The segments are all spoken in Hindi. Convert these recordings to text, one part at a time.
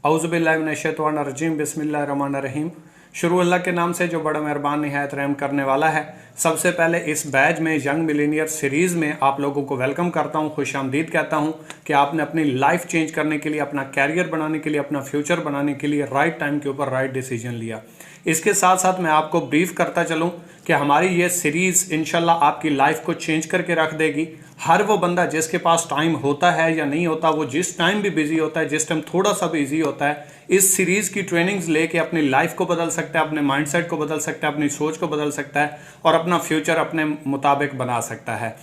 औज़ुबिल्लाहिमिनश्शैतानिर्रजीम बिस्मिल्लाहिर्रहमानिर्रहीम। शुरू अल्लाह के नाम से जो बड़ा मेहरबान निहायत रहम करने वाला है। सबसे पहले इस बैच में यंग मिलीनियर सीरीज़ में आप लोगों को वेलकम करता हूं, खुश आमदीद कहता हूं कि आपने अपनी लाइफ चेंज करने के लिए, अपना कैरियर बनाने के लिए, अपना फ्यूचर बनाने के लिए राइट टाइम के ऊपर राइट डिसीजन लिया। इसके साथ साथ मैं आपको ब्रीफ करता चलूं कि हमारी ये सीरीज़ इंशाल्लाह आपकी लाइफ को चेंज करके रख देगी। हर वो बंदा जिसके पास टाइम होता है या नहीं होता, वो जिस टाइम भी बिजी होता है, जिस टाइम थोड़ा सा बिजी होता है, इस सीरीज़ की ट्रेनिंग्स लेके अपनी लाइफ को बदल सकता है, अपने माइंडसेट को बदल सकता है, अपनी सोच को बदल सकता है और अपना फ्यूचर अपने मुताबिक बना सकता है।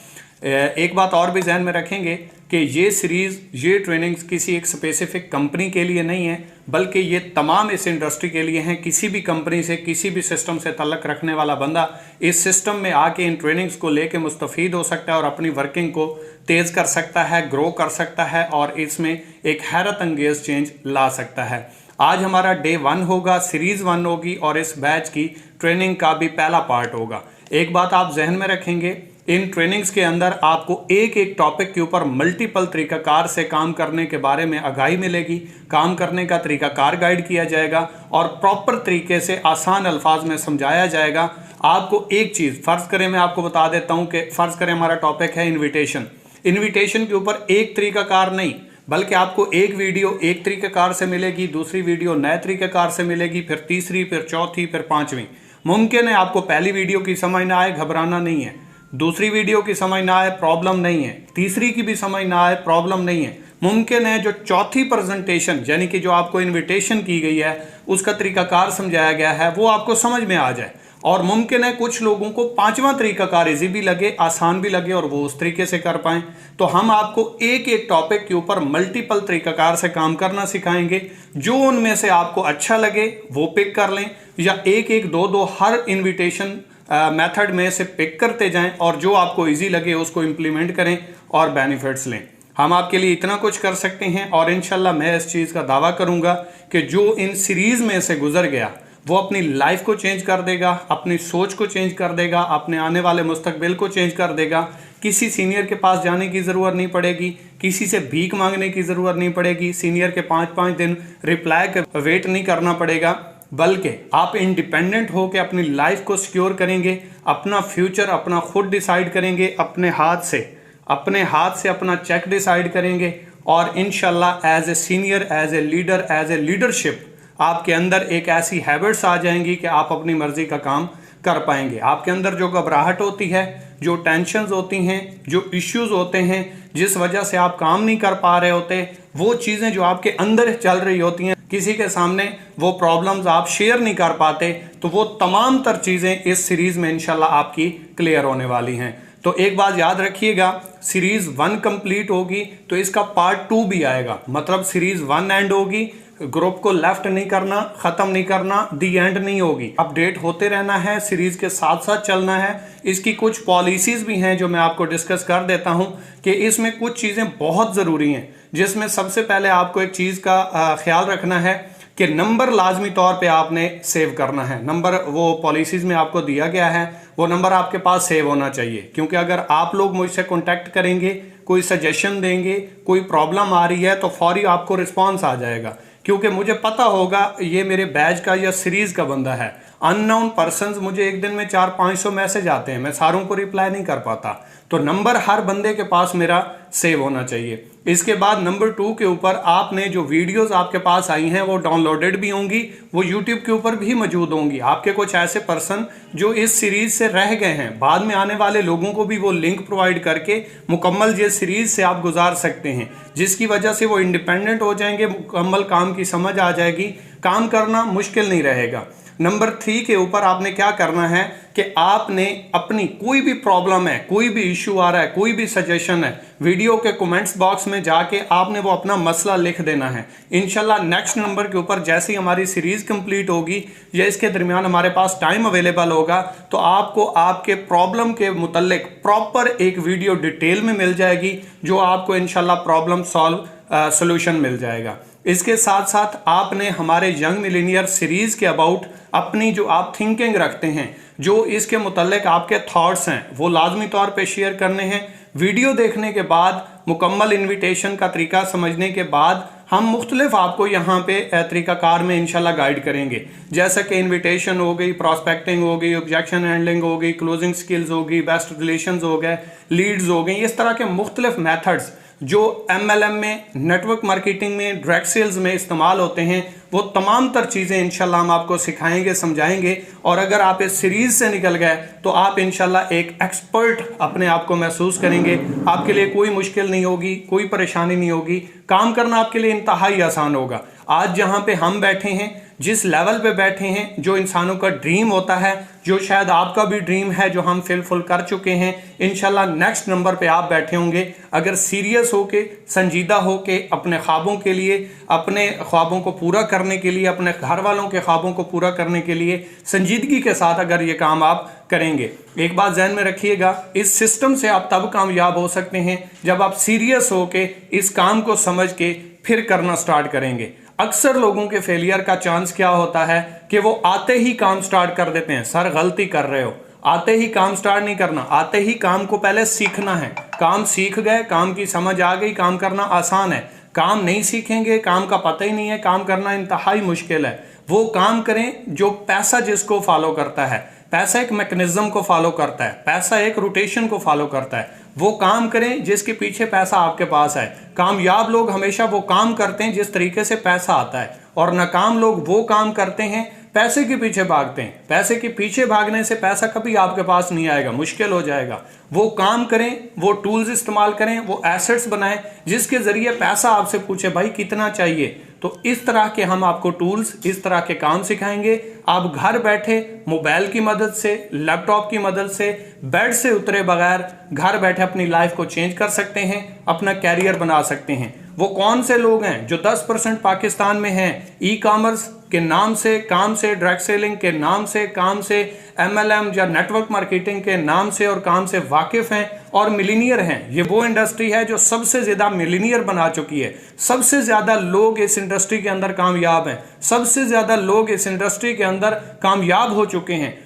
एक बात और भी जहन में रखेंगे कि ये सीरीज़, ये ट्रेनिंग्स किसी एक स्पेसिफिक कंपनी के लिए नहीं है, बल्कि ये तमाम इस इंडस्ट्री के लिए हैं। किसी भी कंपनी से, किसी भी सिस्टम से तल्लक रखने वाला बंदा इस सिस्टम में आके इन ट्रेनिंग्स को लेके मुस्तफ़ीद हो सकता है और अपनी वर्किंग को तेज़ कर सकता है, ग्रो कर सकता है और इसमें एक हैरत अंगेज चेंज ला सकता है। आज हमारा डे 1 होगा, सीरीज़ 1 होगी और इस बैच की ट्रेनिंग का भी पहला पार्ट होगा। एक बात आप जहन में रखेंगे, इन ट्रेनिंग्स के अंदर आपको एक एक टॉपिक के ऊपर मल्टीपल तरीकाकार से काम करने के बारे में आगाही मिलेगी, काम करने का तरीकाकार गाइड किया जाएगा और प्रॉपर तरीके से आसान अल्फाज में समझाया जाएगा। आपको एक चीज़ फ़र्ज़ करें, मैं आपको बता देता हूं कि फ़र्ज़ करें हमारा टॉपिक है इन्विटेशन। इन्विटेशन के ऊपर एक तरीकाकार नहीं, बल्कि आपको एक वीडियो एक तरीकाकार से मिलेगी, दूसरी वीडियो नए तरीकाकार से मिलेगी, फिर तीसरी, फिर चौथी, फिर पाँचवीं। मुमकिन है आपको पहली वीडियो की समझ ना आए, घबराना नहीं है। दूसरी वीडियो की समझ ना आए, प्रॉब्लम नहीं है। तीसरी की भी समझ ना आए, प्रॉब्लम नहीं है। मुमकिन है जो चौथी प्रेजेंटेशन यानी कि जो आपको इनविटेशन की गई है उसका तरीकाकार समझाया गया है वो आपको समझ में आ जाए, और मुमकिन है कुछ लोगों को पांचवा तरीकाकार इजी भी लगे, आसान भी लगे और वो उस तरीके से कर पाएं। तो हम आपको एक एक टॉपिक के ऊपर मल्टीपल तरीकाकार से काम करना सिखाएंगे। जो उनमें से आपको अच्छा लगे वो पिक कर लें, या एक एक दो दो हर इन्विटेशन मेथड में से पिक करते जाएं और जो आपको इजी लगे उसको इम्प्लीमेंट करें और बेनिफिट्स लें। हम आपके लिए इतना कुछ कर सकते हैं और इंशाल्लाह मैं इस चीज़ का दावा करूंगा कि जो इन सीरीज़ में से गुजर गया वो अपनी लाइफ को चेंज कर देगा, अपनी सोच को चेंज कर देगा, अपने आने वाले मुस्तकबिल को चेंज कर देगा। किसी सीनियर के पास जाने की ज़रूरत नहीं पड़ेगी, किसी से भीख मांगने की ज़रूरत नहीं पड़ेगी, सीनियर के 5-5 दिन रिप्लाई का वेट नहीं करना पड़ेगा, बल्कि आप इंडिपेंडेंट हो के अपनी लाइफ को सिक्योर करेंगे, अपना फ्यूचर अपना खुद डिसाइड करेंगे, अपने हाथ से अपना चेक डिसाइड करेंगे और इंशाल्लाह as a senior, as a leader, as a leadership आपके अंदर एक ऐसी हैबिट्स आ जाएंगी कि आप अपनी मर्जी का काम कर पाएंगे। आपके अंदर जो घबराहट होती है, जो टेंशन्स होती हैं, जो इश्यूज होते हैं, जिस वजह से आप काम नहीं कर पा रहे होते, वो चीज़ें जो आपके अंदर चल रही होती हैं, किसी के सामने वो प्रॉब्लम्स आप शेयर नहीं कर पाते, तो वो तमाम तर चीज़ें इस सीरीज़ में इंशाल्लाह आपकी क्लियर होने वाली हैं। तो एक बात याद रखिएगा, सीरीज़ 1 कंप्लीट होगी तो इसका पार्ट 2 भी आएगा। मतलब सीरीज़ 1 एंड होगी, ग्रुप को लेफ्ट नहीं करना, ख़त्म नहीं करना, दी एंड नहीं होगी। अपडेट होते रहना है, सीरीज़ के साथ साथ चलना है। इसकी कुछ पॉलिसीज़ भी हैं जो मैं आपको डिस्कस कर देता हूं कि इसमें कुछ चीज़ें बहुत ज़रूरी हैं, जिसमें सबसे पहले आपको एक चीज़ का ख्याल रखना है कि नंबर लाजमी तौर पे आपने सेव करना है। नंबर वो पॉलिसीज़ में आपको दिया गया है, वो नंबर आपके पास सेव होना चाहिए, क्योंकि अगर आप लोग मुझसे कॉन्टैक्ट करेंगे, कोई सजेशन देंगे, कोई प्रॉब्लम आ रही है तो फौरी आपको रिस्पॉन्स आ जाएगा, क्योंकि मुझे पता होगा ये मेरे बैच का या सीरीज़ का बंदा है। अननोन पर्सन्स मुझे एक दिन में 400-500 मैसेज आते हैं, मैं सारों को रिप्लाई नहीं कर पाता, तो नंबर हर बंदे के पास मेरा सेव होना चाहिए। इसके बाद नंबर 2 के ऊपर आपने जो वीडियोस आपके पास आई हैं वो डाउनलोडेड भी होंगी, वो यूट्यूब के ऊपर भी मौजूद होंगी। आपके कुछ ऐसे पर्सन जो इस सीरीज़ से रह गए हैं, बाद में आने वाले लोगों को भी वो लिंक प्रोवाइड करके मुकम्मल ये सीरीज़ से आप गुजार सकते हैं, जिसकी वजह से वो इंडिपेंडेंट हो जाएंगे, मुकम्मल काम की समझ आ जाएगी, काम करना मुश्किल नहीं रहेगा। नंबर 3 के ऊपर आपने क्या करना है कि आपने अपनी कोई भी प्रॉब्लम है, कोई भी इशू आ रहा है, कोई भी सजेशन है, वीडियो के कमेंट्स बॉक्स में जाके आपने वो अपना मसला लिख देना है। इंशाल्लाह नेक्स्ट नंबर के ऊपर जैसे ही हमारी सीरीज़ कंप्लीट होगी या इसके दरमियान हमारे पास टाइम अवेलेबल होगा तो आपको आपके प्रॉब्लम के मुतल्लिक प्रॉपर एक वीडियो डिटेल में मिल जाएगी, जो आपको इंशाल्लाह प्रॉब्लम सॉल्व सोल्यूशन मिल जाएगा। इसके साथ साथ आपने हमारे यंग मिलीनियर सीरीज़ के अबाउट अपनी जो आप थिंकिंग रखते हैं, जो इसके मुतल्लिक आपके थॉट्स हैं, वो लाजमी तौर पे शेयर करने हैं। वीडियो देखने के बाद, मुकम्मल इन्विटेशन का तरीका समझने के बाद हम मुख्तलिफ आपको यहाँ पे तरीक़ाकार में इंशाल्लाह गाइड करेंगे, जैसा कि इन्विटेशन हो गई, प्रॉस्पेक्टिंग हो गई, ऑब्जेक्शन हैंडलिंग हो गई, क्लोजिंग स्किल्स हो गई, बेस्ट रिलेशंस हो गए, लीड्स हो गई। इस तरह के मुख्तलिफ मेथड्स जो MLM में, नेटवर्क मार्केटिंग में, डायरेक्ट सेल्स में इस्तेमाल होते हैं, वो तमाम तर चीज़ें इंशाल्लाह हम आपको सिखाएंगे, समझाएंगे। और अगर आप इस सीरीज से निकल गए तो आप इंशाल्लाह एक एक्सपर्ट अपने आप को महसूस करेंगे। आपके लिए कोई मुश्किल नहीं होगी, कोई परेशानी नहीं होगी, काम करना आपके लिए इंतहाई आसान होगा। आज जहां पे हम बैठे हैं, जिस लेवल पे बैठे हैं, जो इंसानों का ड्रीम होता है, जो शायद आपका भी ड्रीम है, जो हम फुलफिल कर चुके हैं, इंशाल्लाह नेक्स्ट नंबर पे आप बैठे होंगे अगर सीरियस होके, संजीदा होके अपने ख्वाबों के लिए, अपने ख्वाबों को पूरा करने के लिए, अपने घर वालों के ख्वाबों को पूरा करने के लिए संजीदगी के साथ अगर ये काम आप करेंगे। एक बात ध्यान में रखिएगा, इस सिस्टम से आप तब कामयाब हो सकते हैं जब आप सीरियस होके इस काम को समझ के फिर करना स्टार्ट करेंगे। अक्सर लोगों के फेलियर का चांस क्या होता है कि वो आते ही काम स्टार्ट कर देते हैं। सर गलती कर रहे हो, आते ही काम स्टार्ट नहीं करना, आते ही काम को पहले सीखना है। काम सीख गए, काम की समझ आ गई, काम करना आसान है। काम नहीं सीखेंगे, काम का पता ही नहीं है, काम करना इंतहाई मुश्किल है। वो काम करें जो पैसा जिसको फॉलो करता है। पैसा एक मैकेनिज्म को फॉलो करता है, पैसा एक रोटेशन को फॉलो करता है। वो काम करें जिसके पीछे पैसा आपके पास है। कामयाब लोग हमेशा वो काम करते हैं जिस तरीके से पैसा आता है, और नाकाम लोग वो काम करते हैं पैसे के पीछे भागते हैं। पैसे के पीछे भागने से पैसा कभी आपके पास नहीं आएगा, मुश्किल हो जाएगा। वो काम करें, वो टूल्स इस्तेमाल करें, वो एसेट्स बनाएं जिसके जरिए पैसा आपसे पूछे भाई कितना चाहिए। तो इस तरह के हम आपको टूल्स, इस तरह के काम सिखाएंगे। आप घर बैठे मोबाइल की मदद से, लैपटॉप की मदद से, बेड से उतरे बगैर घर बैठे अपनी लाइफ को चेंज कर सकते हैं, अपना कैरियर बना सकते हैं। वो कौन से लोग हैं जो 10% पाकिस्तान में हैं, ई कॉमर्स के नाम से, काम से, डायरेक्ट सेलिंग के नाम से, काम से, MLM या नेटवर्क मार्केटिंग के नाम से और काम से वाकिफ हैं और मिलीनियर हैं। ये वो इंडस्ट्री है जो सबसे ज्यादा मिलीनियर बना चुकी है। सबसे ज्यादा लोग इस इंडस्ट्री के अंदर कामयाब हैं, सबसे ज्यादा लोग इस इंडस्ट्री के अंदर कामयाब हो चुके हैं।